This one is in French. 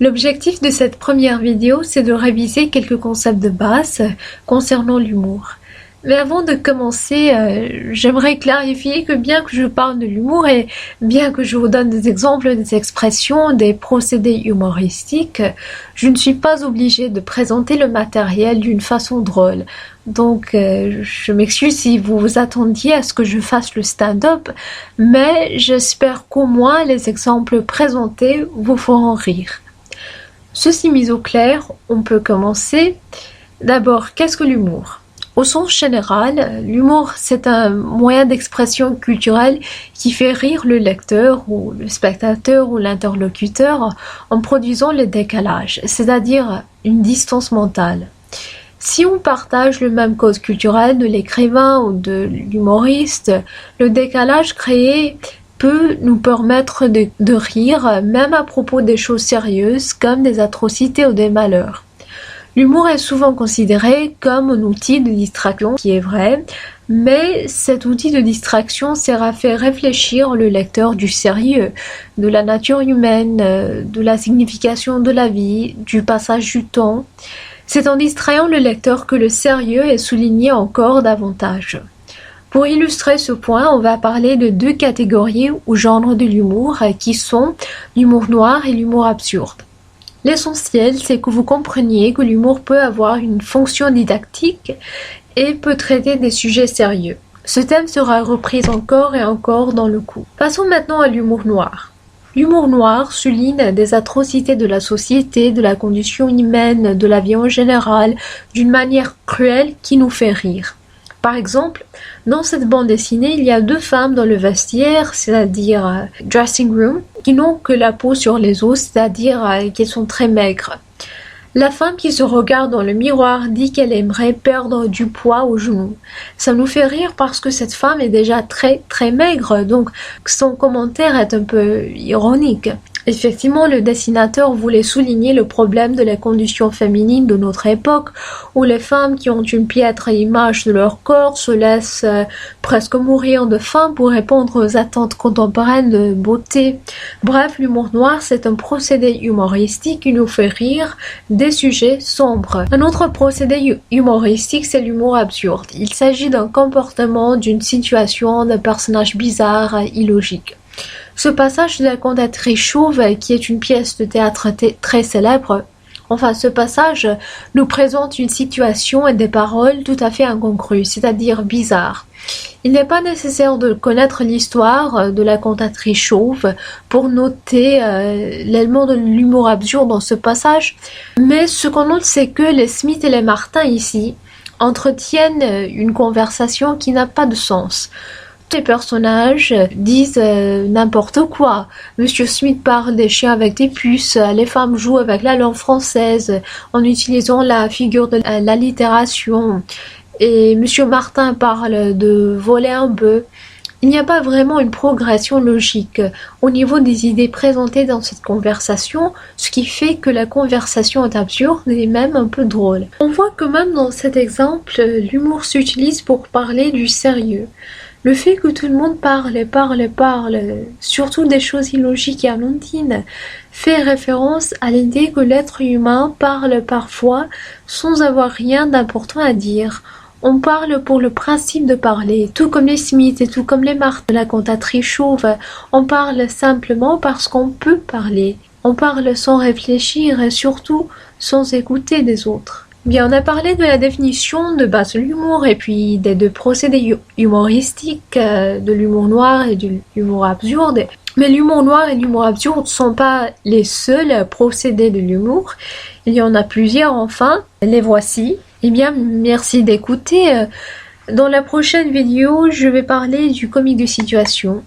L'objectif de cette première vidéo, c'est de réviser quelques concepts de base concernant l'humour. Mais avant de commencer, j'aimerais clarifier que bien que je parle de l'humour et bien que je vous donne des exemples, des expressions, des procédés humoristiques, je ne suis pas obligée de présenter le matériel d'une façon drôle. Donc, je m'excuse si vous vous attendiez à ce que je fasse le stand-up, mais j'espère qu'au moins les exemples présentés vous feront rire. Ceci mis au clair, on peut commencer. D'abord, qu'est-ce que l'humour ? Au sens général, l'humour, c'est un moyen d'expression culturelle qui fait rire le lecteur ou le spectateur ou l'interlocuteur en produisant le décalage, c'est-à-dire une distance mentale. Si on partage le même code culturel de l'écrivain ou de l'humoriste, le décalage créé peut nous permettre de rire même à propos des choses sérieuses comme des atrocités ou des malheurs. L'humour est souvent considéré comme un outil de distraction, qui est vrai, mais cet outil de distraction sert à faire réfléchir le lecteur du sérieux, de la nature humaine, de la signification de la vie, du passage du temps. C'est en distrayant le lecteur que le sérieux est souligné encore davantage. Pour illustrer ce point, on va parler de deux catégories ou genres de l'humour qui sont l'humour noir et l'humour absurde. L'essentiel, c'est que vous compreniez que l'humour peut avoir une fonction didactique et peut traiter des sujets sérieux. Ce thème sera repris encore et encore dans le cours. Passons maintenant à l'humour noir. L'humour noir souligne des atrocités de la société, de la condition humaine, de la vie en général, d'une manière cruelle qui nous fait rire. Par exemple, dans cette bande dessinée, il y a deux femmes dans le vestiaire, c'est-à-dire dressing room, qui n'ont que la peau sur les os, c'est-à-dire qu'elles sont très maigres. La femme qui se regarde dans le miroir dit qu'elle aimerait perdre du poids aux genoux. Ça nous fait rire parce que cette femme est déjà très très maigre, donc son commentaire est un peu ironique. Effectivement, le dessinateur voulait souligner le problème de la condition féminine de notre époque, où les femmes qui ont une piètre image de leur corps se laissent presque mourir de faim pour répondre aux attentes contemporaines de beauté. Bref, l'humour noir, c'est un procédé humoristique qui nous fait rire des sujets sombres. Un autre procédé humoristique, c'est l'humour absurde. Il s'agit d'un comportement, d'une situation, d'un personnage bizarre, illogique. Ce passage de la cantatrice chauve, qui est une pièce de théâtre très célèbre, ce passage nous présente une situation et des paroles tout à fait incongrues, c'est-à-dire bizarres. Il n'est pas nécessaire de connaître l'histoire de la cantatrice chauve pour noter l'élément de l'humour absurde dans ce passage, mais ce qu'on note, c'est que les Smith et les Martin ici entretiennent une conversation qui n'a pas de sens. Les personnages disent n'importe quoi. Monsieur Smith parle des chiens avec des puces, les femmes jouent avec la langue française en utilisant la figure de l'allitération, et Monsieur Martin parle de voler un bœuf. Il n'y a pas vraiment une progression logique au niveau des idées présentées dans cette conversation, ce qui fait que la conversation est absurde et même un peu drôle. On voit que même dans cet exemple, l'humour s'utilise pour parler du sérieux. Le fait que tout le monde parle, surtout des choses illogiques et anodines, fait référence à l'idée que l'être humain parle parfois sans avoir rien d'important à dire. On parle pour le principe de parler, tout comme les Smith et tout comme les Martin, la cantatrice chauve. On parle simplement parce qu'on peut parler. On parle sans réfléchir et surtout sans écouter des autres. Bien, on a parlé de la définition de base de l'humour et puis des deux procédés humoristiques, de l'humour noir et de l'humour absurde. Mais l'humour noir et l'humour absurde ne sont pas les seuls procédés de l'humour. Il y en a plusieurs, enfin. Les voici. Eh bien, merci d'écouter. Dans la prochaine vidéo, je vais parler du comique de situation.